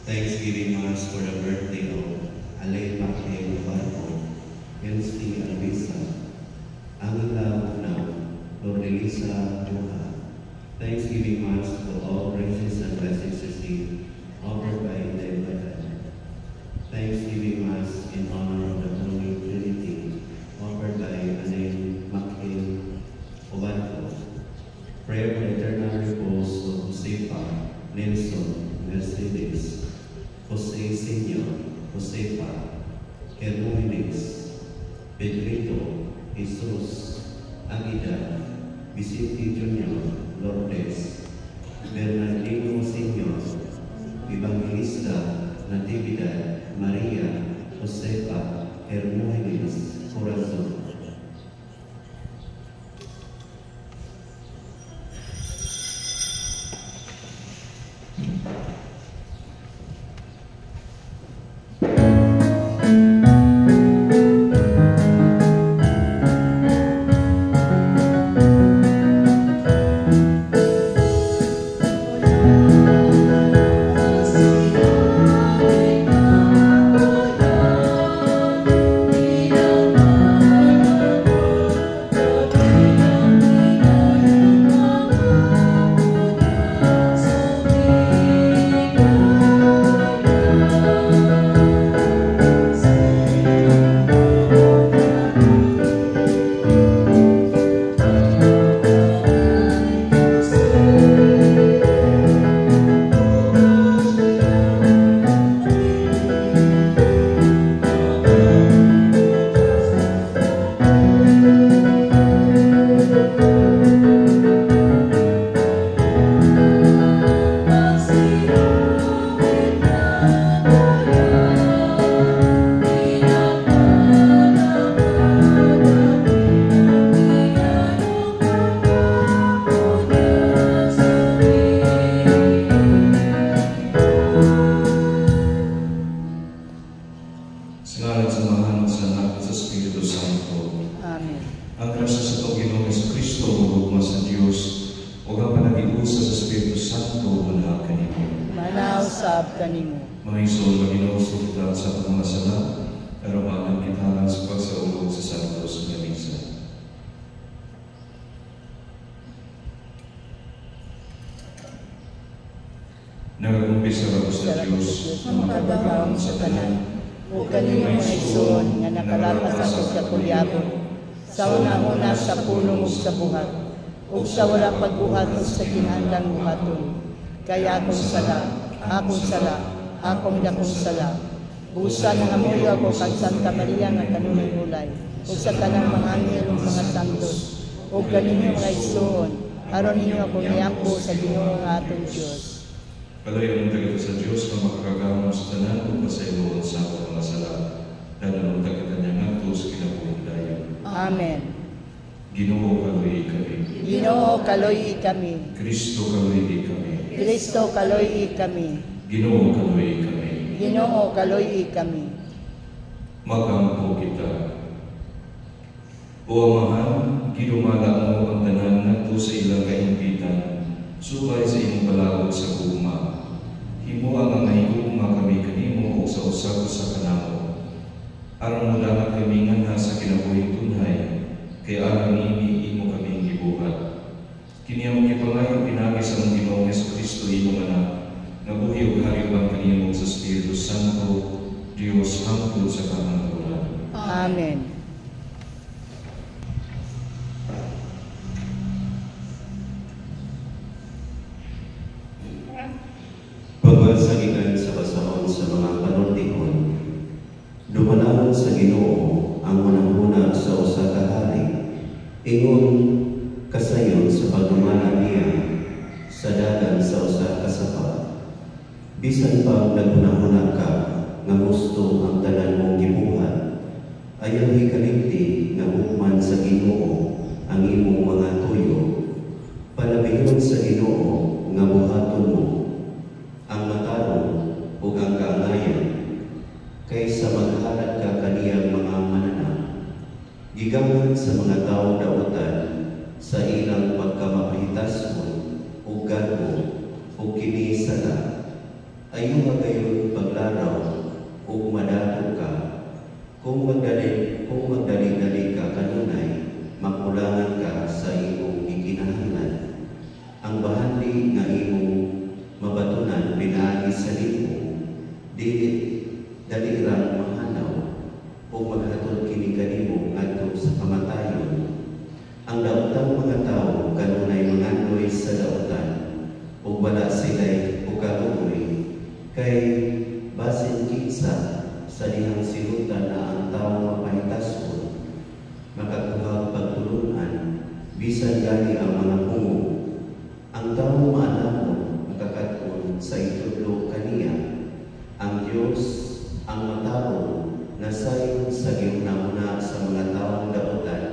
Thanksgiving Mass for the birthday of Alain Maclay Barco, Elsie Albisa, Angela Now, Lordelisa Buha. Thanksgiving Mass for all graces and blessings received, offered by the Invited. Thanksgiving Mass in honor of the Holy Trinity, offered by Alain Maclay Barco. Prayer for eternal repose of Josefa, Nelson, Mercedes, Jose Senior, Josefa, Hermogenes, Pedrito, Jesus, Aguida, Vicente Jr., Lourdes, Bernardino Senior, Evangelista, Natividad, Maria, Josefa, Hermogenes, Corazon. Nagagumpisa ako sa Diyos na makabagawang sa tanan, o kanilang mga igsoon nga nakalapas ako sa kulyabon, sa una-una sa pulong ug sa buhat, ug sa walang pagbuhat ug sa kinahanglang buhaton. Kaya akong sala, akong dakong sala. Busa na amuyo ako kag Santa Maria nga kanunay hulay, ug sa tanang mga anghel ug mga santos, ug kanilang mga igsoon, aron ninyo ako niampo sa Ginoo nga atong Diyos. Padayon tayo sa Diyos na makakagawang sa tanan o pasayloon sa mga sala. Dalam tagitan niya nga ito sa kinabuhin tayo. Amen. Ginoo kaloy kami. Ginoo kaloy kami. Kristo kaloy kami. Kristo kaloy kami. Ginoo kaloy kami. Ginoo kaloy kami. Magampo kita. O Amahan, ginumala mo ang tanan nga ito sa ilang kaimpitan, subay sa iyong palawag sa guma. Himo ang mga higugma kami kanimo o sa usap sa kanamo. Aron mo lang kami nga sa kinabuhing tunay, kay aron ini imo kaming gibuhat. Kini ang gipangayo pinagi sa mga Ginoong Jesucristo imo anak, nga buhi ug hariban kanimo sa Espiritu Santo, Dios hangtod sa kamangturan. Amen. Pagbasagikan sa basaon sa mga panuntikon, dumanahon sa Ginoo ang mananghuna sa usa ka hari, ingon kasayon sa pagdumana niya sa dagan sa usa ka sapa. Bisan pa naghunahuna ka nga gusto ang tanan mong gibuhat, ayaw hikalimti nga hukman sa Ginoo ang imong mga tuyo. Palabihon sa Ginoo nga buhaton mo ang matarong o ang kaangayan, kaysa maghalad ka kaniyang mga mananap, gigamit sa mga taong dautan sa ilang pagkamapahitas mo o garbo Ayaw magayon paglaraw o madato ka. Kung magdali-dali ka kanunay, makulangan ka sa imong ikinahanglan. Ang bahandi nga imong mabatunan pinaagi sa limo, dili dalirang mahanaw o maghatod kini kanimo adto sa kamatayon. Ang daotang mga tao kanunay mangandoy sa daotan ug wala sila'y ugaluoy, kay basin kinsa sa dihang silutan na ang tao mapahitason, makakuha pagtulunan, bisan gani ang mga hungo. Ang tao maanamon, makakaton sa itudlo kaniya. Ang Diyos, ang matao, nasayon sa gihunahuna sa mga taong daotan,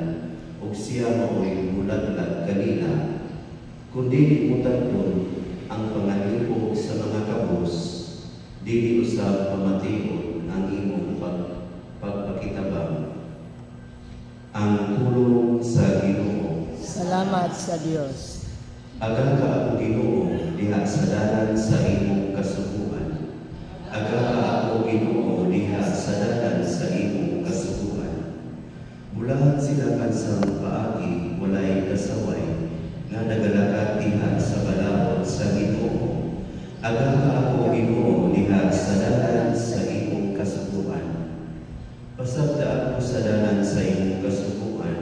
ug siya mao'y mulaglag kanila. Kundi mutagton ang pangalipog sa mga kabos, dili usab pamation ang imong pagpakitabang. Ang tulong sa Ginoo. Salamat sa Dios. Aga ka ako Ginoo diha sa dalan sa imong kasubuan. Aga ka ako Ginoo diha sa dalan sa imong kasubuan. Bulahan sila kansang paagi walay kasaway, nga nagalakat diha sa balawod sa Ginoo. Aga ka ako Ginoo diha sa dalan sa imong kasubuan. Pasagda ako sa dalan sa imong kasubuan,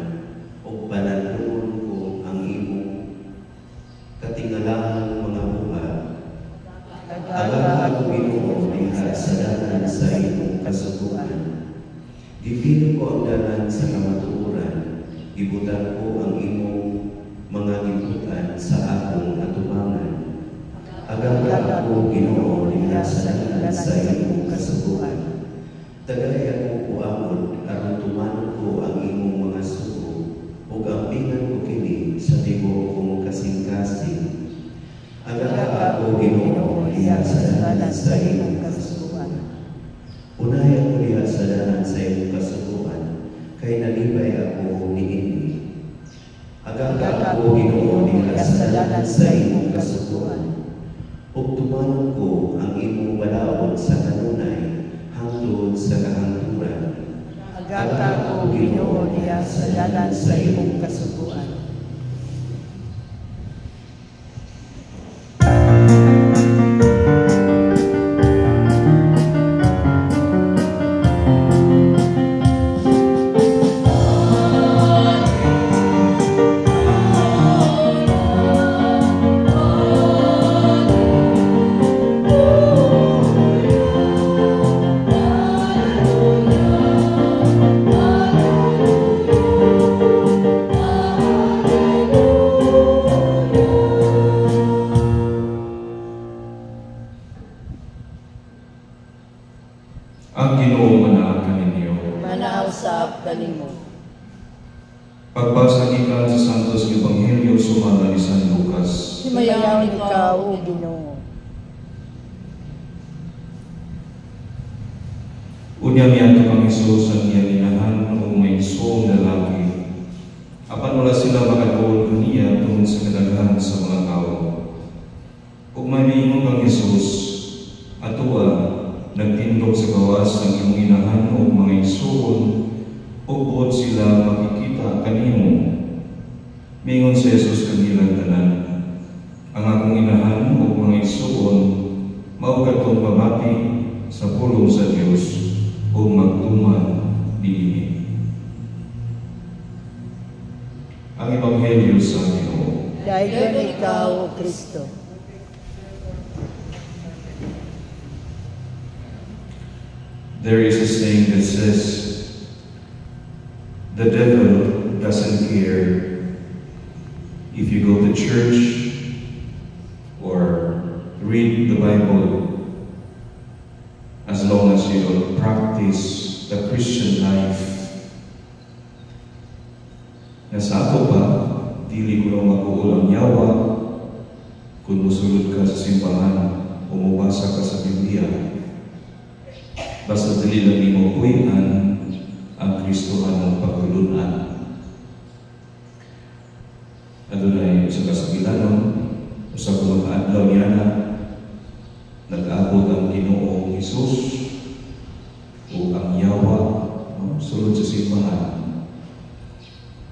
ug pananduon ko ang imong katingalahan mga buhat. Aga ako Ginoo diha sa dalan sa imong kasubuan. Gipino ko ang dalan sa kamatuoran, ibutan ko ang imong mga gibutan sa akong atubangan. Aga ako Ginoo diha sa dalan sa imong kasubuan. Tagay ako kuamon aron tumanon ko ang imong mga sugo, ug ampingan ko kini sa tibuok kong kasing-kasing. Aga ako Ginoo diha sa dalan sa imong kasubuan. Unay ako diha sa dalan sa imong kasubuan, kay nalibay ako niini. Aga ako Ginoo diha sa dalan sa imong kasubuan. Ug tumanon ko ang imong balaod sa kanunay, hangtod sa kahangturan. Aga ko Ginoo diha sa dalan sa imong kasubuan. Ang Ginoo manaag kaninyo. Manausap kanimo. Pagbasa gikan sa Santos Ebanghelyo sumala ni San Lucas. Himayaw ikaw, O Ginoo. Unya miadto kang Hesus ang iyang inahan o may isong lalaki. Apan wala sila makatuon kaniya tungod sa kadaghan sa mga tao. Ug may miingon kang Hesus, atua nagtindog sa gawas ng iyong inahan o mga isuon, o buot sila makikita kanimo. Mingon si Jesus kanilang tanan, ang akong inahan o mga isuon, maugat kong pamati sa pulong sa Diyos o magtuman diini. Ang Ebanghelyo sa Ginoo. Dayon ikaw, O Kristo. There is a saying that says, the devil doesn't care if you go to church or read the Bible as long as you don't practice the Christian life. Nasa ato ba, dili ko lang makuulang yawa kung musulod ka sa simbahan o mubasa ka sa Biblia. Basta dili lang nimo puy-an ang Kristohanong pagtulunan. Adunay sa kasabilanon, usa ka mga adlaw niya nag-abot ang Hesus o ang yawa, no? Sulod sa simbahan.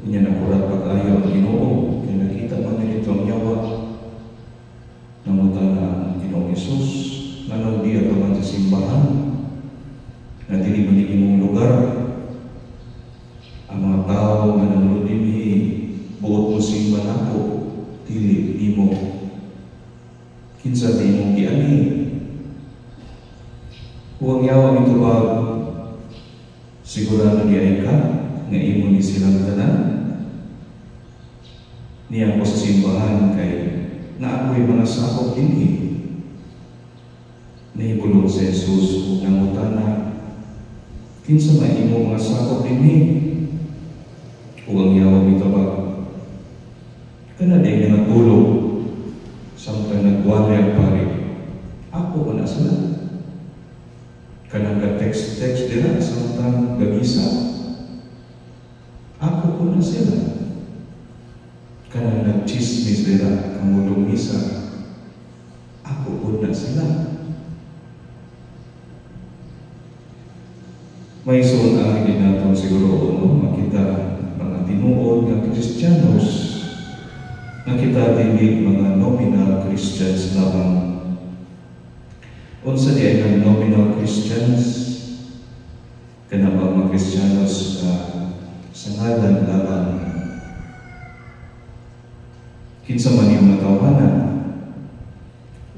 Unya nakurat pag-ayo ang Ginoo, kaya nakita man nito ang yawa. Namutan na ang Ginoong Hesus, nga di ka man sa simbahan, na dili man imong lugar. Ang mga tao nga nanulod dinhi, buot mo simba nako, dili nimo. Kinsa di imong giani. Huwag yawa ito ba sigurado di ay ka nga imo ni silang tanan. Niya ko sa simbahan kay na ako'y mga sakop dinhi. Nahibulong sa Jesus o nangutana, kinsa may imo mga sakop dinhi? Huwag yawa ito ba? Kana di nga natulog samtang nagwali ang pari. Ako wala sila. Kanang ka-text nila samtang gabisa. Ako ko na sila. Kanang nag-chismis nila kamulong misa. Ako ko na sila. May suon din natin siguro makita mga tinuod ng Kristiyanos, nakita din mga nominal Christians lamang. Unsa di ay ng nominal Christians, kanang mga Kristiyanos na sa ngalan lamang. Kinsa man yung mga tawanan?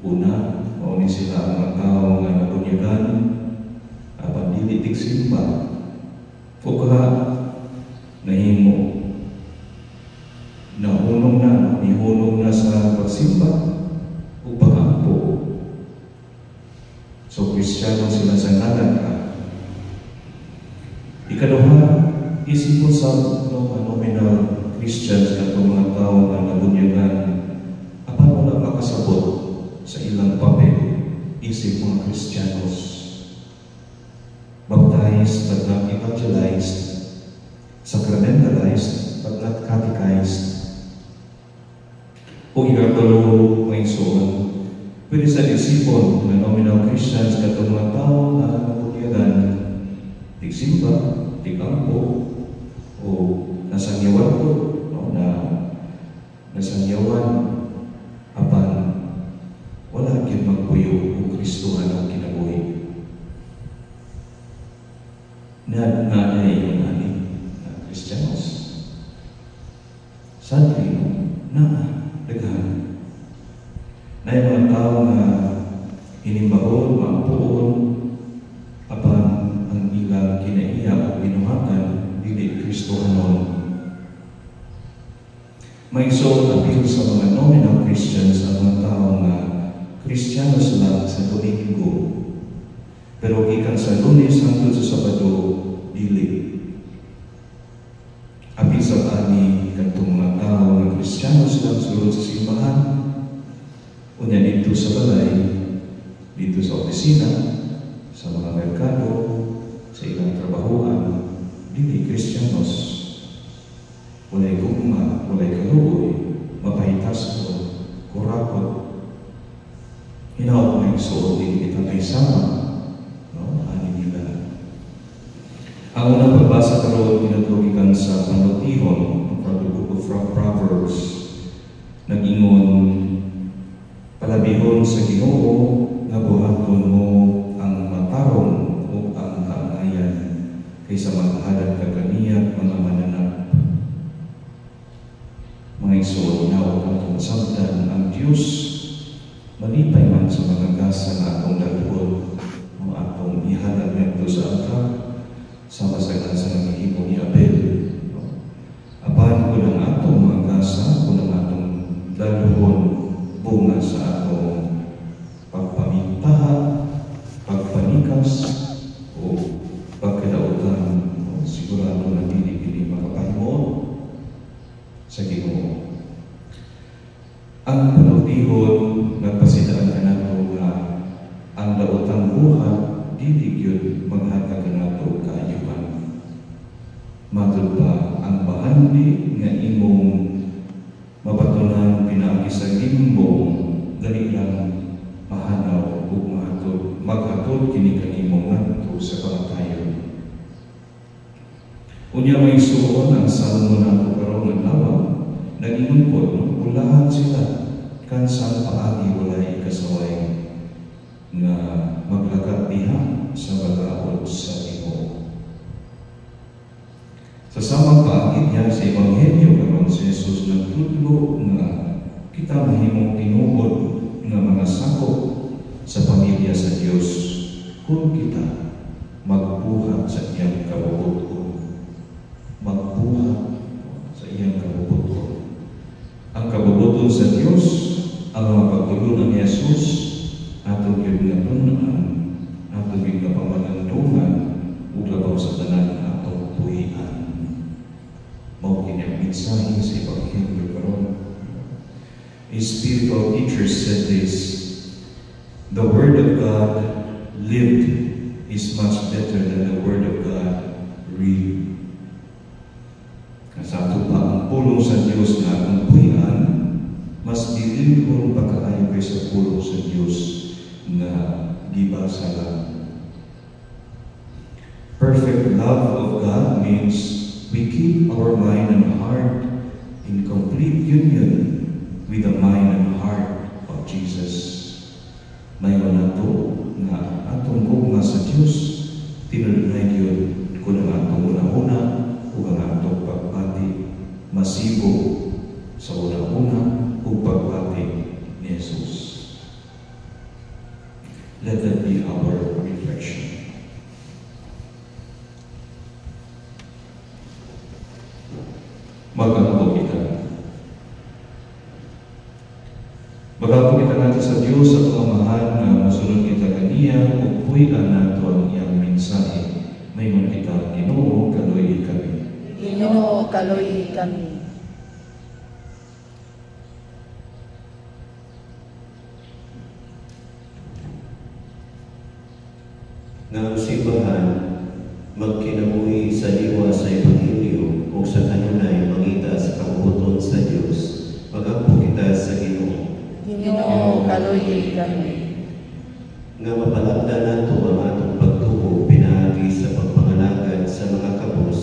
Una, mauni sila ang mga tao nga nabunyagan, apan dili tigsimba. Fuka, nahimo, nihunong na sa pagsimba o pag-ampo. So, Kristiyano sila sa ngalan ka. Ikaduha, isipon sa nominal Christians na itong mga tao na nabunyagan, apan wala makasabot sa ilang papel, isip mga Kristiyanos. Baptized but not evangelized, sacramentalized but not catechized. O ikatulo, may suon, pwede sa isipon na nominal Christians na itong mga tao na nabunyagan, tigsimba, tigampo, o nasangyawan ko, na nasangyawan, apan wala gyud magpuyo o Kristohan ang kinabuhi. Nanay yung ani na Kristiyanos. Sadly, daghan. Na yung mga tao na hinimbahon, maampuon, apan ang ilang kinaiya o binuhatan, dili Kristohanon. May appeal sa mga nominal Christians ang mga tao na Kristiyanos lang sa Domingo, pero ikan sa Lunes hangtod sa Sabado, dili. Apil sa ani kantong mga tao na Kristiyanos lang sulod sa simbahan, unya dito sa balay, dito sa opisina, sa mga merkado, sa ilang trabahoan, dili Kristiyanos. Walay gugma, walay kaluoy, mapahitas ko, kurakot. Hinaot may suot din kita may sama, no? Ani nila. Ang unang pagbasa karoon pinatugikan sa panutihon from the book of Proverbs, nag-ingon, palabihon sa Ginoo, nga buhaton mo ang matarong o ang kaangayan, kaysa maghahalan ka kaniya mga mananap. Mga isuon na o kang tumasamtan ang Diyos, malipay man sa mga gasa na atong dalhod, o atong ihalag nito sa ata, sama sa gasa ng ihimo ni Abel. Apan ko ng atong mga gasa, ko ng atong dalhod, bunga sa atong pagpamintaha, pagpanikas, o pagkadautan, sigurado na dili makapahimo sa Ginoo. Ang panutihon nagpasidaan ka nato nga ang daotang buhat dili gyud maghatag ka nato kaayuhan. Matud pa ang bahandi nga imong mabatunan pinaagi sa limbong dali lang mahanaw ug maghatod hangtod kini kanimo ngadto sa kamatayon. Unya may suon ang salmo nako karon nga lawa, nagingon pod ulahan sila kan sa paagi walay kasaway nga maglakat diha sa balaod sa Ginoo. Sa samang paagi niya sa Ebanghelyo karon si Jesus nagtudlo nga kita mahimong tinuod nga mga sakop sa pamilya sa Dios kung kita magbuhat sa iyang kabubuton. Magbuhat sa iyang kabubuton. Ang kabubuton sa Dios, ang mga pagtulungan ni Jesus, atong yun nga tunaan, atong yun nga pamanandungan, ug labaw sa tanan atong buhian. Mao kini ang mensahe sa Ebanghelyo karon. A spiritual teacher said this: the Word of God lived is much better than the Word of God read. Sa ato pa ang pulong sa Diyos na atong buhian, mas dililhon pa kaayo kaysa pulong sa Diyos na gibasa lang. Perfect love of God means we keep our mind and heart in complete union with the mind and heart of Jesus. Mayon nato nga atong gugma sa Dios tinudnay gyud kun ang atong una-una ug ang atong pagpati masibo sa una-una ug pagpati ni Jesus. Let that be our reflection. Magkampo kita. Magkampo kita natin sa Diyos at pamamahan na masunod kita kaniya o puwian nato ang iyang mensahe. Mayroon kita, Ginoo, kaloy kami. Ginoo, kaloy kami. Nga ang simbahan magkinabuhi sa liwa sa Ebanghelyo o sa kanunay mangita sa kabubuton sa Diyos, magampo kita sa Ginoo. Ginoo, kaloy kami. Nga mapalagda nato ang atong pagtuo pinaagi sa pagpangalagad sa mga kabus,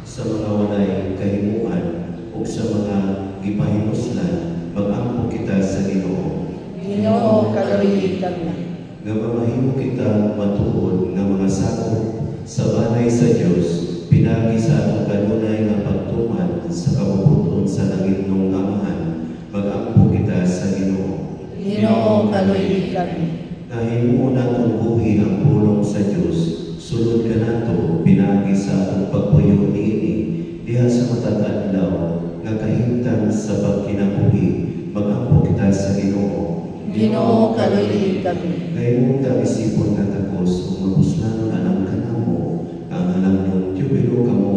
sa mga walay kahimuan o sa mga gipahinuslan, magampo kita sa Ginoo. Ginoo, kaloy kami. Nga mamahimo kita matuod nga mga sakop sa banay sa Dios pinagi sa atong kanunay nga pagtuman sa kabubuton sa langit ng Amahan, magampo kita sa Ginoo. Ginoo, kaloy kami. Nahimo natong buhi ang pulong sa Dios, sulod ka nato pinagi sa atong pagpuyo niini diha sa matag adlaw nga kahimtang sa pagkinabuhi, magampo kita sa Ginoo. Ginoo, kaloy kami. Ngayon ka isipon nga takos o mapuslanon alam ka na mo, ang alam ng tiyubilo ka mo,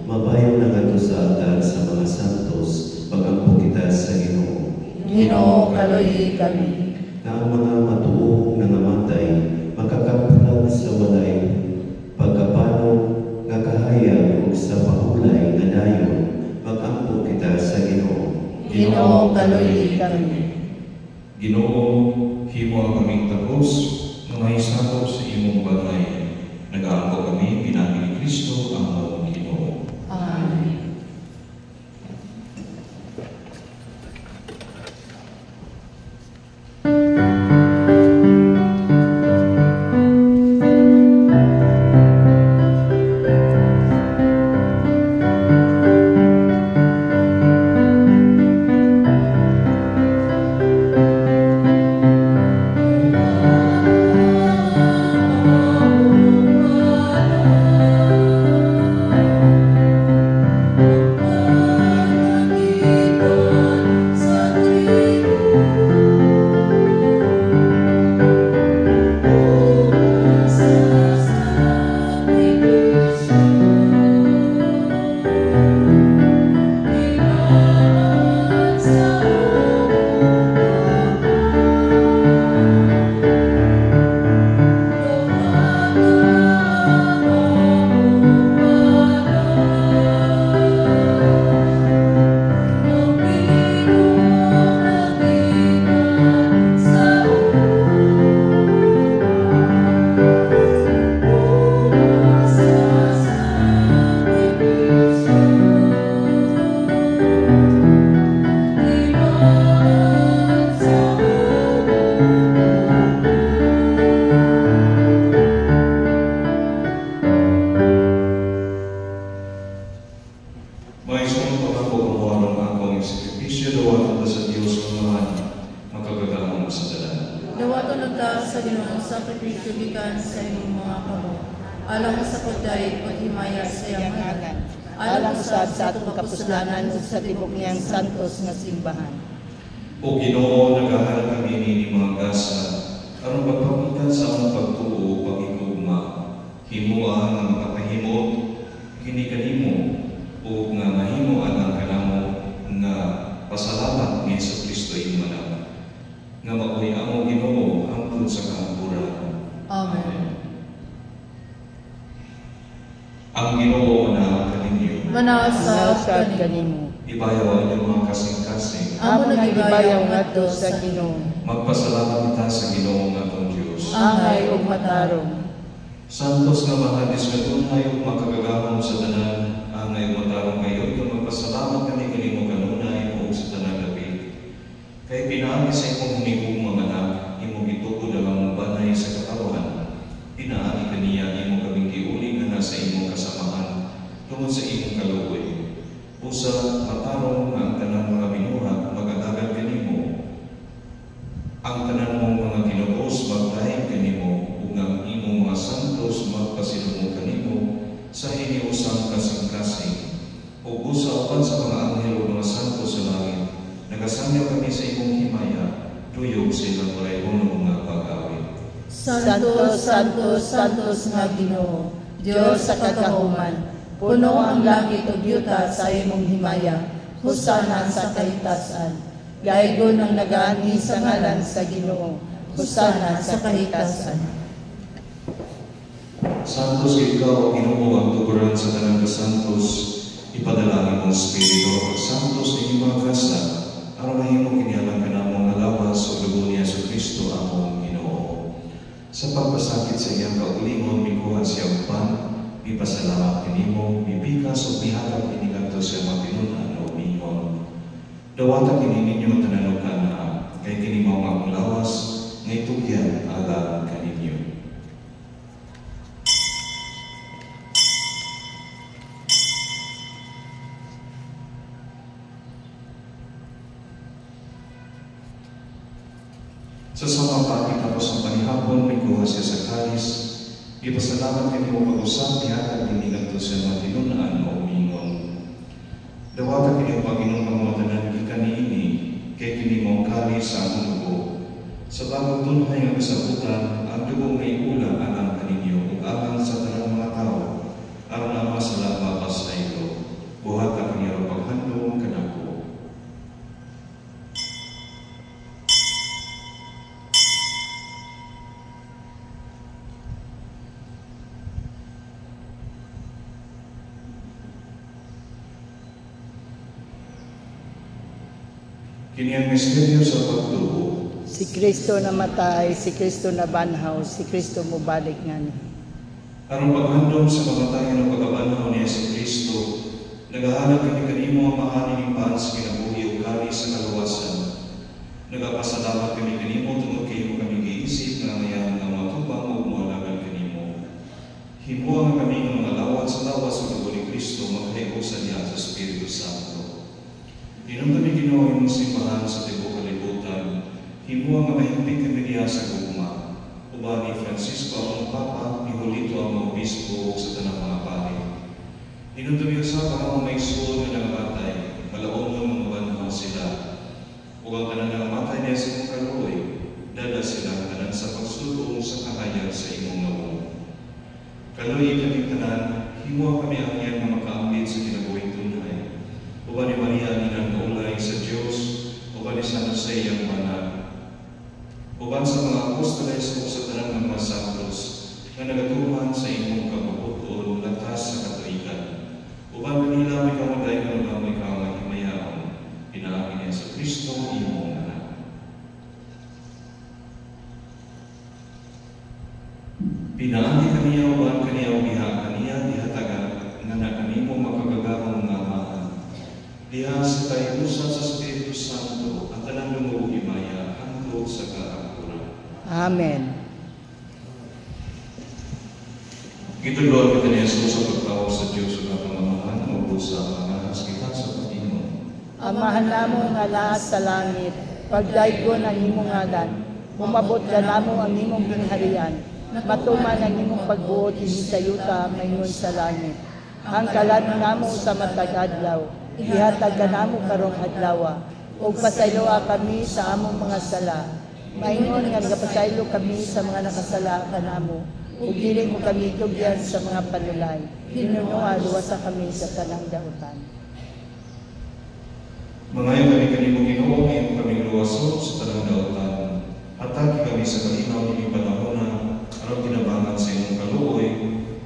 mabayaw na nga sa altar sa mga santos, magampo kita sa Ginoo. Ginoo, kaloy kami. Na ang mga matuong nga namatay, makakapulag sa walay, pagkapano nga kahayag o sa pahulay nga dayon, magampo kita sa Ginoo. Ginoo, kaloy kami. Ginoo, himo ang kaming tapos na may sakop sa imong bagay. Nag-aampo kami, pinagi ni Kristo ang among Ginoo. Amen. Amen. Dawa tunod ta sa Ginoo sa sakripisyo gikan sa imong mga kamo. Alang sa pagdayeg o himaya sa iyang ngalan. Alang usab sa atong kapuslanan ug sa tibok niyang santos nga simbahan. O Ginoo, nagahanap kami ni mga gasa, aron pagpakitan sa among pagtuo pagigugma. Himuan ang makahimot, kini kanimo, o nga mahimuan ang kanamo nga pasalamat ni Hesus Kristo imong anak. Nga maoy among Ginoo hangtod sa kahapuran. Amen. Ang Ginoo na kaninyo. Manasad kanimo. Ibayaw ang inyong mga kasing-kasing. Amo nagibayaw ngadto sa Ginoo. Magpasalamat kita sa Ginoo nga atong Dios. Angay ug matarong. Santos nga mahadis nga tunay ug makagagahom sa tanan, angay ug matarong kayo ug magpasalamat kami kanimo kanunay ug sa tanan labi. Kay pinaagi sa imong hinigong mga anak, imong gituod ang among banay sa katawan. Pinaagi kaniya imong kaming giuli nga nasa imong kasamahan tungod sa imong kaluoy. Usa matarong nga ang tanan mga binuhat mag-alagad kanimo. Ang tanan mong mga kinutos magdahig kanimo ug ang imong mga santos magpasilumong kanimo sa hiniusang kasing-kasing. Ug usa uban sa mga anghel ug mga santos sa langit, nagasangyaw kami sa imong himaya, tuyog sa ilang parehono nga pag-awit. Santos, Santos, Santos nga Ginoo, Dios sa kagahuman. Puno ang langit ug yuta sa imong himaya, husana sa kahitasan. Gaygon ang nagaanhi sa ngalan sa Ginoo, husana sa kahitasan. Santos ikaw, Ginoo, ang tuguran sa tanan ka santos, ipadalangin mong Espiritu, santos ni mga kasa, aron mahimo kinihalan ka namong alawas o dugo ni Hesus Kristo among Ginoo. Sa pagpasakit sa iyang kaulingon, mikuha siyang pan, ipasalamat kanimo, bibigas o bihalap inigadto sa mga pinunan o mingon. Dawata kini ninyo tananog ka na, kay kini mao ang lawas, ngay tugyan alam kaninyo. Sa samapati tapos ang panihapon, may kuha siya sa kalis. Ipasalamat kami mo pag-usap, ihatag dinigan to sa mga tinunaan o umingon. Dawata kini ang Panginoon ang mga tanan gikan niini, kay kini mo kalis sa among dugo. Sa bagong tunhay nga kasabutan, ang dugo ngay ulang alang kaninyo, ug alang sa tanang mga tao, aron ang mga salamat sa ito. Buhat ka kanilang paghandong kanako. Kini ang misteryo sa pagtuo. Si Kristo namatay, si Kristo nabanhaw, si Kristo mubalik ngani. Aron paghandom sa kamatayan ng pagkabanhaw ni Hesus Kristo, nagahanap kami kanimo ang mahaning paan sa kinabuhi ug kani sa kaluwasan. Nagapasalamat kami kanimo tungod kay imo kami giisip nga ngayon nga matubang ug moalagan kanimo. Himuang kami nga mga lawat sa lawas sa dugo ni Kristo maghahiusan niya sa Espiritu Santo. Inom kami Ginoo imong simbahan sa tibuok kalibutan, himuang nga mahimpit kami diha sa gugma. Uban ni Francisco ang Papa, ni Julito ang Obispo sa tanang mga pari. Inom kami usab ang mga maigsoon nga nangamatay, malaumon mga banhaw sila. Ug ang tanan nangamatay niya sa imong kaluoy, dala silang tanan sa pagsulong sa kahayag sa imong nawong. Kaluoy kami tanan, himuang kami ang iyang nga makaambit sa kinabuhing tunay. Uban ni Maria ninang maulay sa Diyos, uban ni San Jose ang mana. Uban sa mga apostoles o sa tanang mga santos, na nagatuman sa imong kapabuton latas sa katuikan. Uban kanila may kamuday ka na may kahimayaon, pinaangin niya sa Kristo imong anak. Pinaangin kaniya uban kaniya ubiha kaniya dihatagan, nga na kanimo makagagahong nga mahal. Diha sa kaiusan sa Espiritu Santo at tanan lumog himaya hangtod sa kaagpuran. Amen. Gituloy kita ni Jesus sa pagtawag sa Diyos sa pamamahan o sa mga kita sa Panginoon. Amahan namo nga lahat sa langit, pagdaygon ang imong ngalan, Umabot ka namo ang imong gingharian, matuman ang imong pagbuot dinhi sa yuta maingon sa langit. Ang kalan namo sa matag adlaw, ihatag ka namo karong adlaw, ug pasayloa kami sa among mga sala. Maingon nga gapasaylo kami sa mga nakasala kanamo, ug dili mo kami tugyan sa mga panulay. Hinunoa luwasa kami sa tanang dautan. Mangayo kami kanimo Ginoo, ngayon kami luwaso sa tanang dautan. Hatagi kami sa kalinaw ng panahon na aron tinabangan sa imong kaluoy,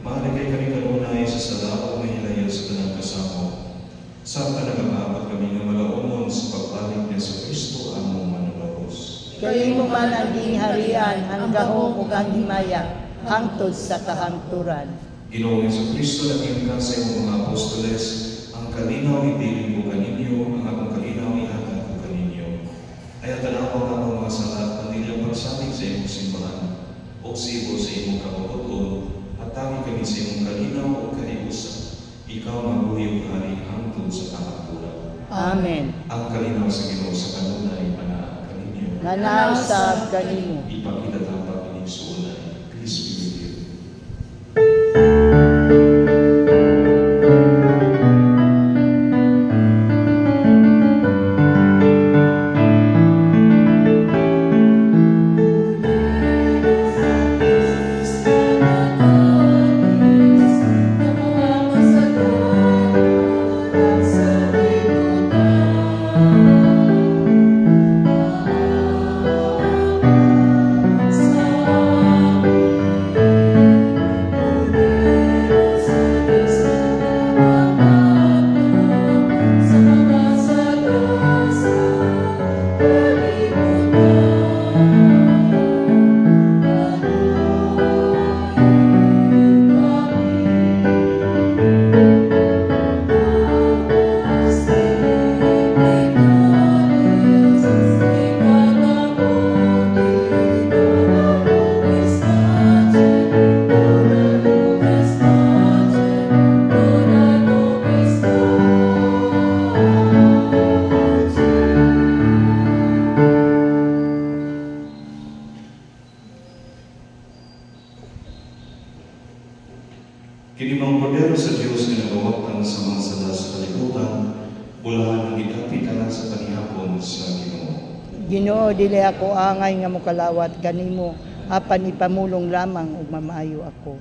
maaari kay kami kanunay sa salaw nga hilaya sa tanang kasama. Samtang nagapaabot kami nga malaumon sa pagbalik ni Yesu Kristo among manunubos. Kayo man ang gingharian, ang gahom ug ang himaya, hangtod sa kahangturan. Ginoong Yesu Kristo, naging ka sa imong mga apostoles, ang kalinaw ibilin ko kaninyo, ang akong kalinaw ihatag ko kaninyo. Ay tanaw ang mga salat, ang inyong pagsalig sa imong simbahan, o sibo sa imong kapaputon, at tawag kami sa imong kalinaw o kaiusan. Ikaw mabuhay hari hangtod sa kahangturan. Amen. Ang kalinaw sa Ginoo sa kanunay panaan kaninyo. Nanausab kanimo. Ipakitatapak ining suunay. Please be with you. Kinimang kordero sa Diyos na nagawatan sa mga sala sa kalibutan, bulahan ng gitapitalan sa panihapon sa Ginoo. Ginoo, dili ako angay nga mokalawat kanimo, apan ipamulong lamang ug mamaayo ako.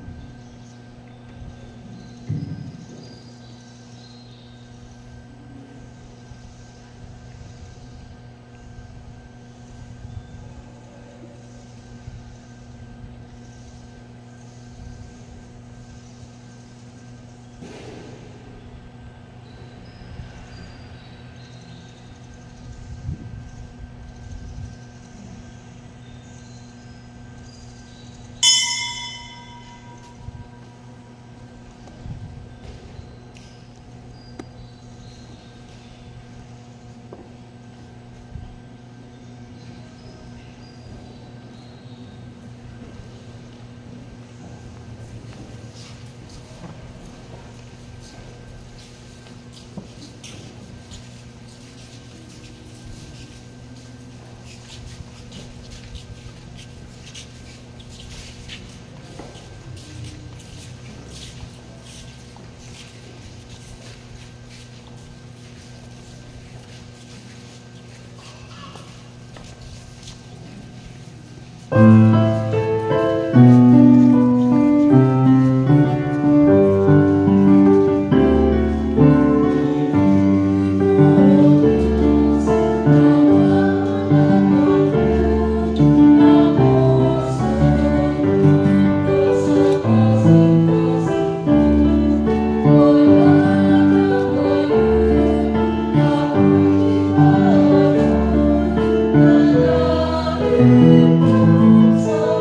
So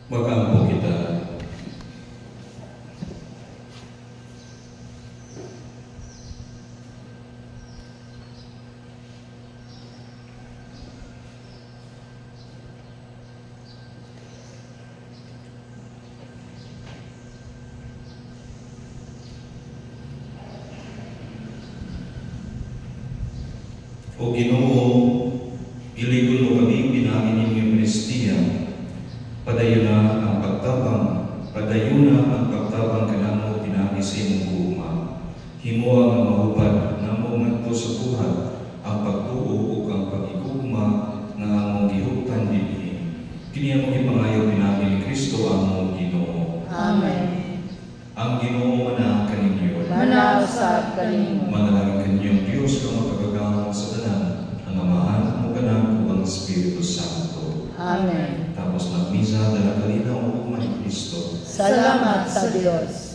Magampo kita. O Ginoo, iligon mo kami pinangin inyong Kristiya. Padayon na ang pagtabang kanamo pinagi sa imong gugma. Himo ang mahubad namo ngadto sa buhat ang pagtuo ug ang pagigugma nga among gihuptan dinhi. Kini among ipangayo pinagi ni Kristo among Ginoo. Amen. Ang Ginoo mana kaninyo. Manaw sa kanimo. Manalangin kaninyong Diyos nga magkagagamang sa tanan, ang Amahan, ang Anak, ug ang Espiritu Santo. Amen. Tapos magmisa dala kalinaw ug man Kristo. Salamat sa Diyos.